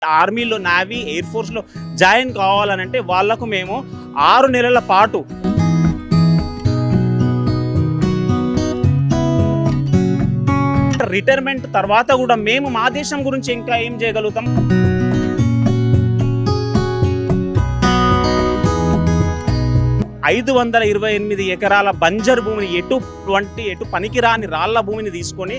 ఆర్మీలో, navy, air ఫోర్స్‌లో join కావాలనంటే వాళ్ళకు మేము 6 నెలల పాటు రిటైర్మెంట్ తర్వాత కూడా మేము మా దేశం గురించి ఇంకా ఏం చేయగలుగుతాం? ఐదు 528 ఎకరాల బంజరు భూమిని ఎటు పనికిరాని రాళ్ల భూమిని తీసుకొని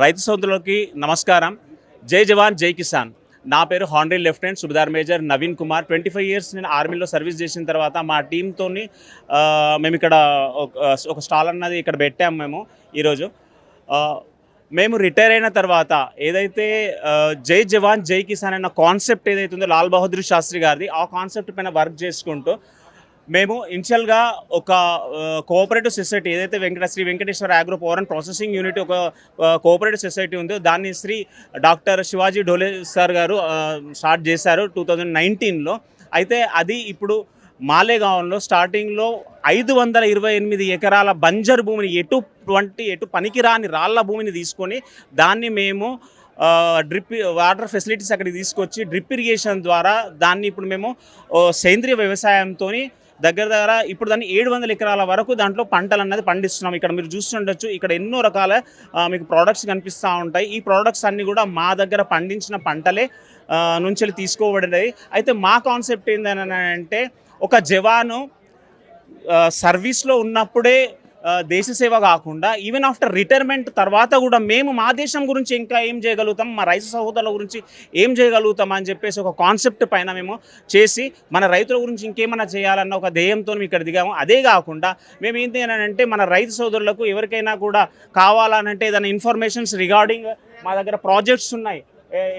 రైతు సోదరులకి నమస్కారం. జై జవాన్ జై కిసాన్. నా పేరు honorary lieutenant subedar major Naveen Kumar. 25 years నేను ఆర్మీలో సర్వీస్ చేసిన తర్వాత మా టీంతో మేము ఇక్కడ ఒక స్టాల్ అన్నది ఇక్కడ పెట్టాము. మేము ఈరోజు మేము రిటైర్ అయిన తర్వాత ఏదైతే జై జవాన్ జై కిసాన్ అన్న కాన్సెప్ట్ ఏదైతే ఉందో లాల్ బహదూర్ శాస్త్రి గారిది, ఆ కాన్సెప్ట్ పైన వర్క్ చేసుకుంటూ మేము ఇనిషియల్గా ఒక కోఆపరేటివ్ సొసైటీ ఏదైతే Shri Venkateswara agro power and processing unit ఒక కోఆపరేటివ్ సొసైటీ ఉందో దాన్ని శ్రీ డాక్టర్ శివాజీ డోలే సార్ గారు స్టార్ట్ చేశారు 2019లో. అయితే అది ఇప్పుడు మాలేగాంలో స్టార్టింగ్లో 528 ఎకరాల బంజరు భూమిని ఎటు పనికిరాని రాళ్ల భూమిని తీసుకొని దాన్ని మేము డ్రిప్ వాటర్ ఫెసిలిటీస్ అక్కడికి తీసుకొచ్చి డ్రిప్ ఇరిగేషన్ ద్వారా దాన్ని ఇప్పుడు మేము సేంద్రియ వ్యవసాయంతో దగ్గర ఇప్పుడు దాన్ని 700 ఎకరాల వరకు దాంట్లో పంటలు అన్నది పండిస్తున్నాం. ఇక్కడ మీరు చూస్తుండొచ్చు, ఇక్కడ ఎన్నో రకాల మీకు ప్రోడక్ట్స్ కనిపిస్తూ ఉంటాయి. ఈ ప్రోడక్ట్స్ అన్నీ కూడా మా దగ్గర పండించిన పంటలే నుంచి తీసుకోబడినవి. అయితే మా కాన్సెప్ట్ ఏంటని అంటే, ఒక జవాను సర్వీస్లో ఉన్నప్పుడే దేశ సేవ కాకుండా ఈవెన్ ఆఫ్టర్ రిటైర్మెంట్ తర్వాత కూడా మేము మా దేశం గురించి ఇంకా ఏం చేయగలుగుతాం, మా రైతు సహోదరుల గురించి ఏం చేయగలుగుతాం అని చెప్పేసి ఒక కాన్సెప్ట్ పైన మేము చేసి మన రైతుల గురించి ఇంకేమైనా చేయాలన్న ఒక ధ్యేయంతో మేము ఇక్కడ దిగాము. అదే కాకుండా మేము ఏంటి అని అంటే, మన రైతు సోదరులకు ఎవరికైనా కూడా కావాలనంటే ఏదైనా ఇన్ఫర్మేషన్స్ రిగార్డింగ్ మా దగ్గర ప్రాజెక్ట్స్ ఉన్నాయి,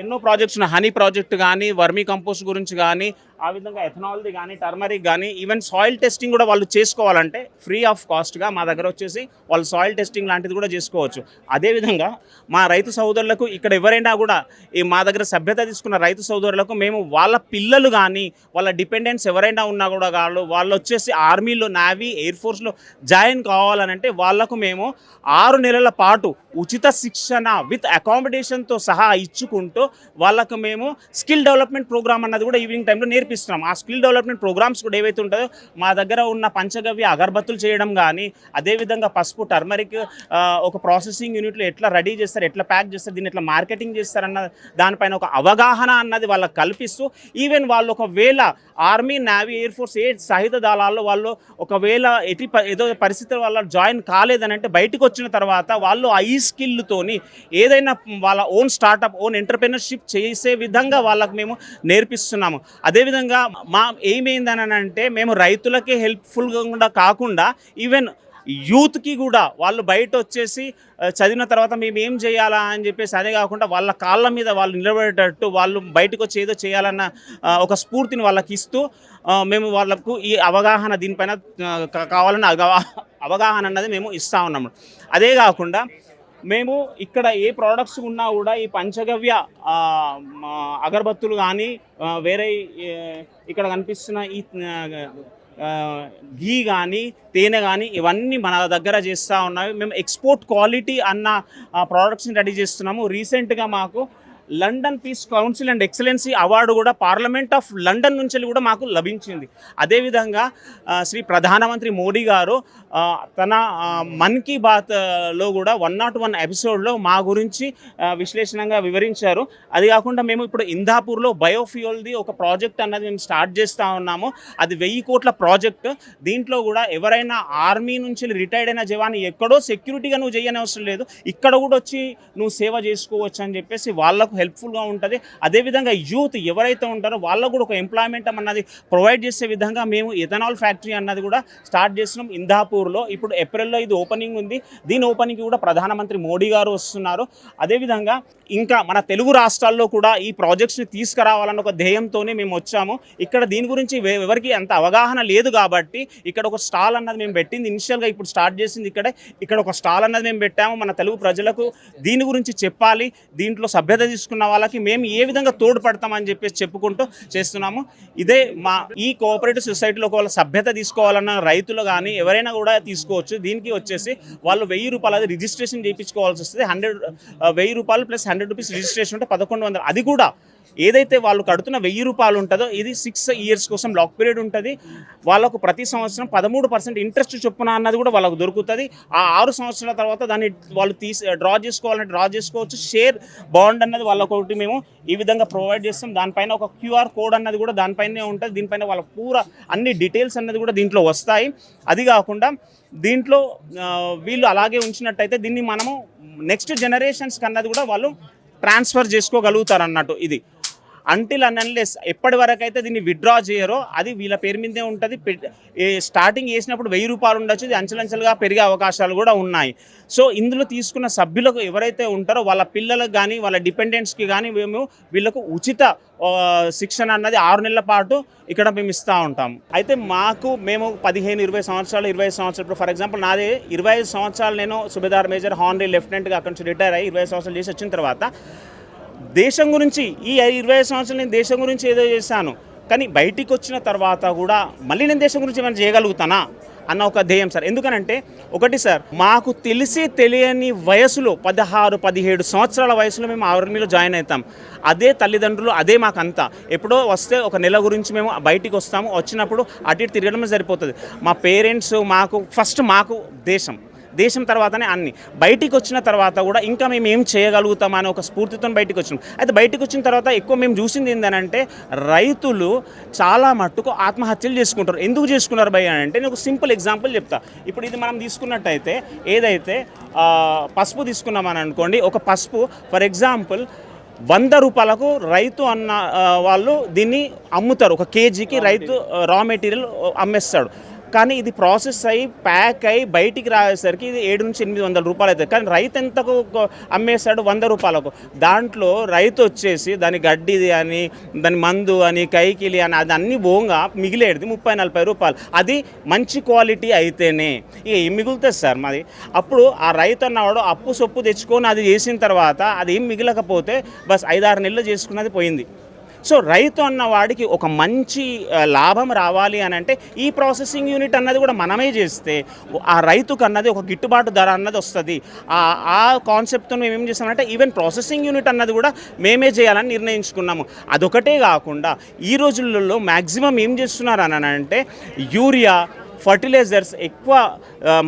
ఎన్నో ప్రాజెక్ట్స్ ఉన్నాయి. హనీ ప్రాజెక్ట్ కానీ, వర్మీ కంపోస్ట్ గురించి కానీ, ఆ విధంగా ఎథనాల్ది కానీ, టర్మరిక్ కానీ, ఈవెన్ సాయిల్ టెస్టింగ్ కూడా వాళ్ళు చేసుకోవాలంటే ఫ్రీ ఆఫ్ కాస్ట్గా మా దగ్గర వచ్చేసి వాళ్ళు సాయిల్ టెస్టింగ్ లాంటిది కూడా చేసుకోవచ్చు. అదేవిధంగా మా రైతు సోదరులకు ఇక్కడ ఎవరైనా కూడా ఈ మా దగ్గర సభ్యత తీసుకున్న రైతు సోదరులకు మేము వాళ్ళ పిల్లలు కానీ వాళ్ళ డిపెండెంట్స్ ఎవరైనా ఉన్నా కూడా వాళ్ళు వచ్చేసి ఆర్మీలో, నేవీ, ఎయిర్ ఫోర్స్లో జాయిన్ కావాలనంటే వాళ్ళకు మేము 6 నెలల పాటు ఉచిత శిక్షణ విత్ అకామిడేషన్తో సహా ఇచ్చుకుంటూ వాళ్ళకు మేము స్కిల్ డెవలప్మెంట్ ప్రోగ్రామ్ అన్నది కూడా ఈవినింగ్ టైంలో నేర్పిస్తున్నాం. ఆ స్కిల్ డెవలప్మెంట్ ప్రోగ్రామ్స్ కూడా ఏవైతే ఉంటుందో మా దగ్గర ఉన్న పంచగవ్య అగరబత్తులు చేయడం కానీ, అదేవిధంగా పసుపు, టర్మరిక్ ఒక ప్రాసెసింగ్ యూనిట్లో ఎట్లా రెడీ చేస్తారు, ఎట్లా ప్యాక్ చేస్తారు, దీన్ని ఎట్లా మార్కెటింగ్ చేస్తారన్న దానిపైన ఒక అవగాహన అన్నది వాళ్ళకి కల్పిస్తూ, ఈవెన్ వాళ్ళు ఒకవేళ ఆర్మీ, నేవీ, ఎయిర్ ఫోర్స్ ఏ సాయుధ దళాల్లో వాళ్ళు ఒకవేళ ఏదో పరిస్థితుల వల్ల జాయిన్ కాలేదనంటే బయటకు వచ్చిన తర్వాత వాళ్ళు ఈ స్కిల్తోని ఏదైనా వాళ్ళ ఓన్ స్టార్టప్, ఓన్ ఎంటర్ప్రెన్యూర్షిప్ చేసే విధంగా వాళ్ళకు మేము నేర్పిస్తున్నాము. అదేవిధంగా మా ఏమైందని అంటే, మేము రైతులకే హెల్ప్ఫుల్గా కాకుండా ఈవెన్ యూత్కి కూడా వాళ్ళు బయట వచ్చేసి చదివిన తర్వాత మేము ఏం చేయాలా అని చెప్పేసి, అదే కాకుండా వాళ్ళ కాళ్ళ మీద వాళ్ళు నిలబడేటట్టు వాళ్ళు బయటకు వచ్చి ఏదో చేయాలన్న ఒక స్ఫూర్తిని వాళ్ళకి ఇస్తూ మేము వాళ్ళకు ఈ అవగాహన దీనిపైన కావాలన్న అవగాహన అన్నది మేము ఇస్తూ ఉన్నాము. అదే కాకుండా మేము ఇక్కడ ఏ ప్రోడక్ట్స్ ఉన్నా కూడా ఈ పంచగవ్య అగరబత్తులు కానీ, వేరే ఇక్కడ కనిపిస్తున్న ఈ ఘీ కానీ, తేనె కానీ, ఇవన్నీ మన దగ్గర చేస్తూ ఉన్నాయి. మేము ఎక్స్పోర్ట్ క్వాలిటీ అన్న ప్రోడక్ట్స్ని రెడీ చేస్తున్నాము. రీసెంట్గా మాకు London peace council and excellency award కూడా పార్లమెంట్ ఆఫ్ లండన్ నుంచి కూడా మాకు లభించింది. అదేవిధంగా శ్రీ ప్రధానమంత్రి మోడీ గారు తన మన్ కీ బాత్లో కూడా 101 ఎపిసోడ్లో మా గురించి విశ్లేషణంగా వివరించారు. అది కాకుండా మేము ఇప్పుడు ఇందాపూర్లో బయోఫ్యూయల్ది ఒక ప్రాజెక్ట్ అన్నది మేము స్టార్ట్ చేస్తూ ఉన్నాము. అది 1000 కోట్ల ప్రాజెక్టు. దీంట్లో కూడా ఎవరైనా ఆర్మీ నుంచి రిటైర్డ్ అయిన జవాన్ ఎక్కడో సెక్యూరిటీగా నువ్వు చేయని అవసరం లేదు, ఇక్కడ కూడా వచ్చి నువ్వు సేవ చేసుకోవచ్చు అని చెప్పేసి వాళ్ళకు హెల్ప్ఫుల్గా ఉంటుంది. అదేవిధంగా యూత్ ఎవరైతే ఉంటారో వాళ్ళకు కూడా ఒక ఎంప్లాయ్మెంట్ అన్నది ప్రొవైడ్ చేసే విధంగా మేము ఎథనాల్ ఫ్యాక్టరీ అన్నది కూడా స్టార్ట్ చేస్తున్నాం ఇందాపూర్లో. ఇప్పుడు ఏప్రిల్లో ఇది ఓపెనింగ్ ఉంది. దీని ఓపెనింగ్కి కూడా ప్రధానమంత్రి మోడీ గారు వస్తున్నారు. అదేవిధంగా ఇంకా మన తెలుగు రాష్ట్రాల్లో కూడా ఈ ప్రాజెక్ట్స్ని తీసుకురావాలన్న ఒక ధ్యేయంతోనే మేము వచ్చాము. ఇక్కడ దీని గురించి ఎవరికి అంత అవగాహన లేదు కాబట్టి ఇక్కడ ఒక స్టాల్ అన్నది మేము పెట్టింది. ఇనిషియల్గా ఇప్పుడు స్టార్ట్ చేసింది ఇక్కడ ఒక స్టాల్ అన్నది మేము పెట్టాము. మన తెలుగు ప్రజలకు దీని గురించి చెప్పాలి, దీంట్లో సభ్యత చేసుకున్న వాళ్ళకి మేము ఏ విధంగా తోడ్పడతామని చెప్పేసి చెప్పుకుంటూ చేస్తున్నాము. ఇదే మా ఈ కోఆపరేటివ్ సొసైటీలో ఒకవేళ సభ్యత తీసుకోవాలన్న రైతులు కానీ ఎవరైనా కూడా తీసుకోవచ్చు. దీనికి వచ్చేసి వాళ్ళు ₹1000 అది రిజిస్ట్రేషన్ చేయించుకోవాల్సి వస్తుంది. ₹1000 ప్లస్ ₹100 రిజిస్ట్రేషన్ ఉంటే 1100. అది కూడా ఏదైతే వాళ్ళు కడుతున్న ₹1000 ఉంటుందో ఇది 6 years కోసం లాక్ పీరియడ్ ఉంటుంది. వాళ్ళకు ప్రతి సంవత్సరం 13% ఇంట్రెస్ట్ చొప్పున అన్నది కూడా వాళ్ళకు దొరుకుతుంది. ఆ 6 సంవత్సరాల తర్వాత దాన్ని వాళ్ళు డ్రా చేసుకోవాలంటే డ్రా చేసుకోవచ్చు. షేర్ బాండ్ అన్నది వాళ్ళకొకటి మేము ఈ విధంగా ప్రొవైడ్ చేస్తాం. దానిపైన ఒక QR కోడ్ అన్నది కూడా దానిపైనే ఉంటుంది. దీనిపైన వాళ్ళ పూరా అన్ని డీటెయిల్స్ అన్నది కూడా దీంట్లో వస్తాయి. అది కాకుండా దీంట్లో వీళ్ళు అలాగే ఉంచినట్టయితే దీన్ని మనము నెక్స్ట్ జనరేషన్స్కి అన్నది కూడా వాళ్ళు ట్రాన్స్ఫర్ చేసుకోగలుగుతారు అన్నట్టు. ఇది అంటిల్ అన్లెస్ ఎప్పటి వరకు అయితే దీన్ని విత్డ్రా చేయరో అది వీళ్ళ పేరు మీదే ఉంటుంది. స్టార్టింగ్ చేసినప్పుడు ₹1000 ఉండొచ్చు, ఇది అంచెలంచెలుగా పెరిగే అవకాశాలు కూడా ఉన్నాయి. సో ఇందులో తీసుకున్న సభ్యులకు ఎవరైతే ఉంటారో వాళ్ళ పిల్లలకు కానీ వాళ్ళ డిపెండెంట్స్కి కానీ మేము వీళ్ళకు ఉచిత శిక్షణ అన్నది 6 నెలల పాటు ఇక్కడ మేము ఇస్తూ ఉంటాము. అయితే మేము 15-20 సంవత్సరాలు 25 సంవత్సరాలు ఇప్పుడు ఫర్ ఎగ్జాంపుల్ నాది 25 సంవత్సరాలు నేను సుబేదార్ మేజర్ హానరీ లెఫ్టినెంట్గా అక్కడి నుంచి రిటైర్ అయ్యి 20 సంవత్సరాలు చేసి వచ్చిన తర్వాత దేశం గురించి ఈ 25 సంవత్సరాలు నేను దేశం గురించి ఏదో చేశాను, కానీ బయటికి వచ్చిన తర్వాత కూడా మళ్ళీ నేను దేశం గురించి ఏమైనా చేయగలుగుతానా అన్న ఒక ధ్యేయం సార్. ఎందుకనంటే ఒకటి సార్, మాకు తెలియని వయసులో 16-17 సంవత్సరాల వయసులో మేము ఆర్మీలో జాయిన్ అవుతాం. అదే తల్లిదండ్రులు అదే మాకంతా. ఎప్పుడో వస్తే ఒక నెల గురించి మేము బయటికి వస్తాము, వచ్చినప్పుడు అటు ఇటు తిరగడమే సరిపోతుంది. మా పేరెంట్స్ మాకు దేశం తర్వాతనే అన్ని. బయటికి వచ్చిన తర్వాత కూడా ఇంకా మేము ఏం చేయగలుగుతాం అనే ఒక స్ఫూర్తితో బయటికి వచ్చినాం. అయితే బయటికి వచ్చిన తర్వాత ఎక్కువ మేము చూసింది ఏంటంటే రైతులు చాలా మట్టుకు ఆత్మహత్యలు చేసుకుంటారు. ఎందుకు చేసుకున్నారు భయ్య అంటే నేను ఒక సింపుల్ ఎగ్జాంపుల్ చెప్తా. ఇప్పుడు ఇది మనం తీసుకున్నట్టయితే ఏదైతే పసుపు తీసుకున్నామని అనుకోండి, ఒక పసుపు ఫర్ ఎగ్జాంపుల్ ₹100 రైతు అన్న వాళ్ళు దీన్ని అమ్ముతారు. ఒక కేజీకి రైతు రా మెటీరియల్ అమ్మేస్తాడు. కానీ ఇది ప్రాసెస్ అయ్యి ప్యాక్ అయ్యి బయటికి రాసేసరికి ఇది ₹700-800 అవుతుంది. కానీ రైతు ఎంతకు అమ్మేస్తాడు? ₹100. దాంట్లో రైతు వచ్చేసి దాని గడ్డిది అని దాని మందు అని కైకిలి అని అది అన్నీ బోంగా మిగిలేది ₹30-40. అది మంచి క్వాలిటీ అయితేనే ఇక ఏం మిగులుతుంది సార్ మాది. అప్పుడు ఆ రైతు అన్నవాడు అప్పు సొప్పు తెచ్చుకొని అది చేసిన తర్వాత అది ఏం మిగిలకపోతే బస్ 5-6 నెలలు చేసుకున్నది పోయింది. సో రైతు అన్న వాడికి ఒక మంచి లాభం రావాలి అని అంటే ఈ ప్రాసెసింగ్ యూనిట్ అన్నది కూడా మనమే చేస్తే ఆ రైతుకు అన్నది ఒక గిట్టుబాటు ధర అన్నది వస్తుంది. ఆ కాన్సెప్ట్తో మేము ఏం చేస్తామంటే ఈవెన్ ప్రాసెసింగ్ యూనిట్ అన్నది కూడా మేమే చేయాలని నిర్ణయించుకున్నాము. అదొకటే కాకుండా ఈ రోజులలో మ్యాక్సిమం ఏం చేస్తున్నారు అని అంటే యూరియా ఫర్టిలైజర్స్ ఎక్కువ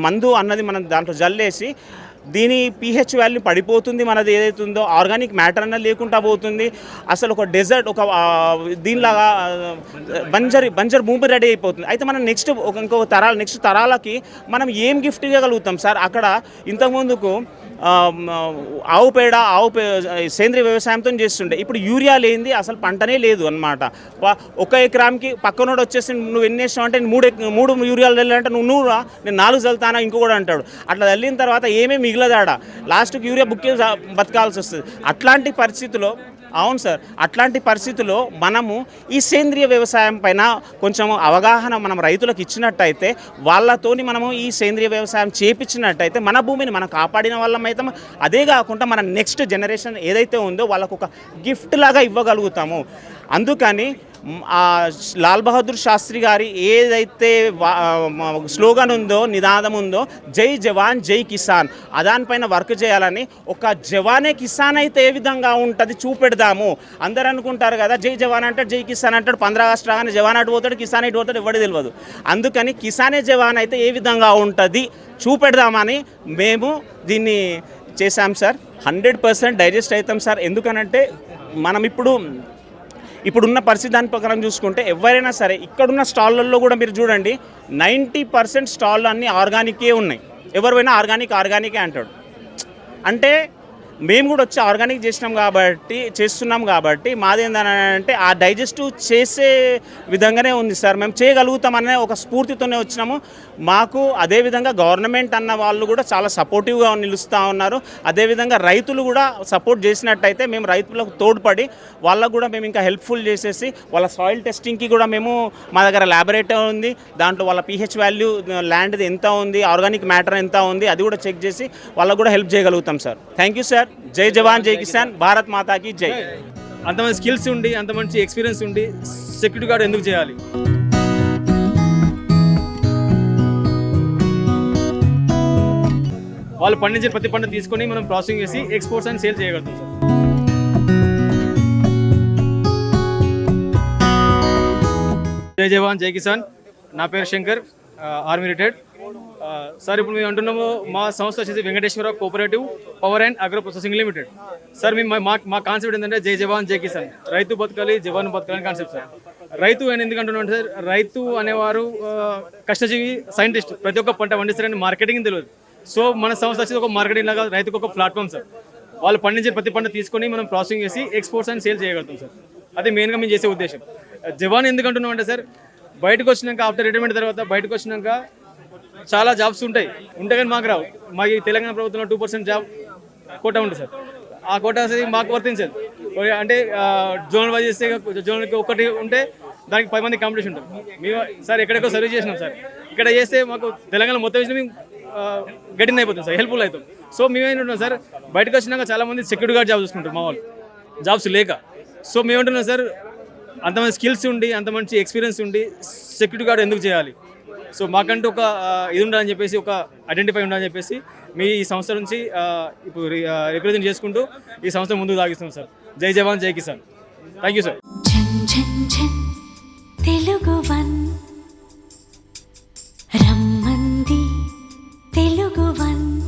మందు అన్నది మనం దాంట్లో జల్లేసి దీని pH వాల్యూ పడిపోతుంది. మనది ఏదైతే ఉందో ఆర్గానిక్ మ్యాటర్ అన్నది లేకుండా పోతుంది. అసలు ఒక డెజర్ట్ ఒక దీనిలాగా బంజర్ భూమి రెడీ అయిపోతుంది. అయితే మనం నెక్స్ట్ తరాలకి మనం ఏం గిఫ్ట్ ఇవ్వగలుగుతాం సార్? అక్కడ ఇంతకుముందుకు ఆవు సేంద్రీయ వ్యవసాయంతో చేస్తుండే, ఇప్పుడు యూరియా లేనిది అసలు పంటనే లేదు అనమాట. 1 ఎకరానికి పక్కనోడు వచ్చేసి నువ్వు ఎన్ని వేసినావు అంటే 3 యూరియాలు చల్లాలంటే నువ్వు నేను 4 చల్లుతానా ఇంకొకటి అంటాడు. అట్లా చల్లిన తర్వాత ఏమేమి మిగిలదాడ లాస్ట్కి యూరియా బుక్కి బతకాల్సి వస్తుంది. అట్లాంటి పరిస్థితిలో అవును సార్, అట్లాంటి పరిస్థితుల్లో మనము ఈ సేంద్రియ వ్యవసాయం పైన కొంచెం అవగాహన మనం రైతులకు ఇచ్చినట్టయితే వాళ్ళతోని మనము ఈ సేంద్రియ వ్యవసాయం చేపించినట్టయితే మన భూమిని మనం కాపాడిన వాళ్ళం అవుతాము. అదే కాకుండా మన నెక్స్ట్ జనరేషన్ ఏదైతే ఉందో వాళ్ళకు ఒక గిఫ్ట్ లాగా ఇవ్వగలుగుతాము. అందుకని లాల్ బహదూర్ శాస్త్రి గారి ఏదైతే స్లోగన్ ఉందో నినాదం ఉందో జై జవాన్ జై కిసాన్ దానిపైన వర్క్ చేయాలని, ఒక జవానే కిసాన్ అయితే ఏ విధంగా ఉంటుంది చూపెడదాము. అందరూ అనుకుంటారు కదా జై జవాన్ అంటాడు జై కిసాన్ అంటాడు, 15 ఆగస్టు రాగానే జవాన్ అటు పోతాడు కిసాన్ ఇటు పోతాడు ఎవరికి తెలియదు. అందుకని కిసానే జవాన్ అయితే ఏ విధంగా ఉంటుంది చూపెడదామని మేము దీన్ని చేశాం సార్. 100% డైజెస్ట్ అవుతాం సార్. ఎందుకనంటే మనం ఇప్పుడున్న పరిస్థితి దాని ప్రకారం చూసుకుంటే ఎవరైనా సరే ఇక్కడున్న స్టాళ్ళల్లో కూడా మీరు చూడండి 90% స్టాళ్ళు అన్నీ ఆర్గానికే ఉన్నాయి. ఎవరు పోయినా ఆర్గానికే అంటాడు. అంటే మేము కూడా వచ్చి ఆర్గానిక్ చేస్తున్నాం కాబట్టి మాది ఏంటంటే ఆ డైజెస్టివ్ చేసే విధంగానే ఉంది సార్. మేము చేయగలుగుతామనే ఒక స్ఫూర్తితోనే వచ్చినాము. మాకు అదేవిధంగా గవర్నమెంట్ అన్న వాళ్ళు కూడా చాలా సపోర్టివ్గా నిలుస్తూ ఉన్నారు. అదేవిధంగా రైతులు కూడా సపోర్ట్ చేసినట్టయితే మేము రైతులకు తోడ్పడి వాళ్ళకు కూడా మేము ఇంకా హెల్ప్ఫుల్ చేసేసి వాళ్ళ సాయిల్ టెస్టింగ్కి కూడా మేము మా దగ్గర ల్యాబొరేటరీ ఉంది. దాంట్లో వాళ్ళ pH వాల్యూ ల్యాండ్ది ఎంత ఉంది, ఆర్గానిక్ మ్యాటర్ ఎంత ఉంది అది కూడా చెక్ చేసి వాళ్ళకు కూడా హెల్ప్ చేయగలుగుతాం సార్. Thank you sir. జై జవాన్ జై కిసాన్, భారత్ మాతాకి జై. అంతమంది స్కిల్స్ ఉండి అంత మంచి ఎక్స్పీరియన్స్ ఉండి సెక్యూరిటీ గార్డ్ ఎందుకు చేయాలి? వాళ్ళు పండించే ప్రతి పంట తీసుకొని మనం ప్రాసెసింగ్ చేసి ఎక్స్పోర్ట్స్ అండ్ సేల్ చేయగలుగుతాం సార్. జై జవాన్ జై కిసాన్. నా పేరు శంకర్, ఆర్మీ రిటైర్డ్ సార్. ఇప్పుడు మేము అంటున్నాము మా సంస్థ వచ్చేసి Venkateswara cooperative power and agro processing limited sir. మేము మా కాన్సెప్ట్ ఏంటంటే జై జవాన్ జై కిసాన్, రైతు బతకాలి జవాన్ బతకాలి కాన్సెప్ట్ సార్. రైతు అని ఎందుకు అంటున్నాం సార్, రైతు అనేవారు కష్టజీవి సైంటిస్ట్. ప్రతి ఒక్క పంట పండిస్తారని మార్కెటింగ్ తెలియదు. సో మన సంస్థ వచ్చేసి ఒక మార్కెటింగ్ లాగా రైతుకు ఒక ప్లాట్ఫామ్ సార్. వాళ్ళు పండించే ప్రతి పంట తీసుకొని మనం ప్రాసెసింగ్ చేసి ఎక్స్పోర్ట్స్ అండ్ సేల్ చేయగలుగుతాం సార్. అది మెయిన్గా మేము చేసే ఉద్దేశం. జవాన్ ఎందుకు అంటున్నాం అంటే సార్, బయటకు వచ్చినాక ఆఫ్టర్ రిటైర్మెంట్ తర్వాత బయటకు వచ్చినాక చాలా జాబ్స్ ఉంటాయి కానీ మాకు రావు. మాకు ఈ తెలంగాణ ప్రభుత్వంలో 2% జాబ్ కోటా ఉంటుంది సార్. ఆ కోటా అనేది మాకు వర్తించదు. అంటే జోన్ వైజ్ చేస్తే జోన్కి ఒకటి ఉంటే దానికి 10 మంది కాంపిటీషన్ ఉంటుంది. మేము సార్ ఎక్కడెక్కడో సర్వీస్ చేసినాం సార్. ఇక్కడ చేస్తే మాకు తెలంగాణ మొత్తం వేసిన మేము గట్టిన అయిపోతుంది సార్, హెల్ప్ఫుల్ అవుతాం. సో మేమేంటున్నాం సార్, బయటకు వచ్చినాక చాలామంది సెక్యూరిటీ గార్డ్ జాబ్ చూసుకుంటారు మా వాళ్ళు, జాబ్స్ లేక. సో మేమేంటున్నాం సార్, అంతమంది స్కిల్స్ ఉండి అంత మంచి ఎక్స్పీరియన్స్ ఉండి సెక్యూరిటీ గార్డ్ ఎందుకు చేయాలి? సో మాకంటూ ఒక ఇది ఉండాలని చెప్పేసి, ఒక ఐడెంటిఫై ఉండాలని చెప్పేసి మీ ఈ సంస్థ నుంచి ఇప్పుడు రిప్రజెంట్ చేసుకుంటూ ఈ సంస్థ ముందుకు సాగిస్తున్నాం సార్. జై జవాన్ జై Kisan. Thank you sir. TeluguOne రమ్మంది తెలుగువన్.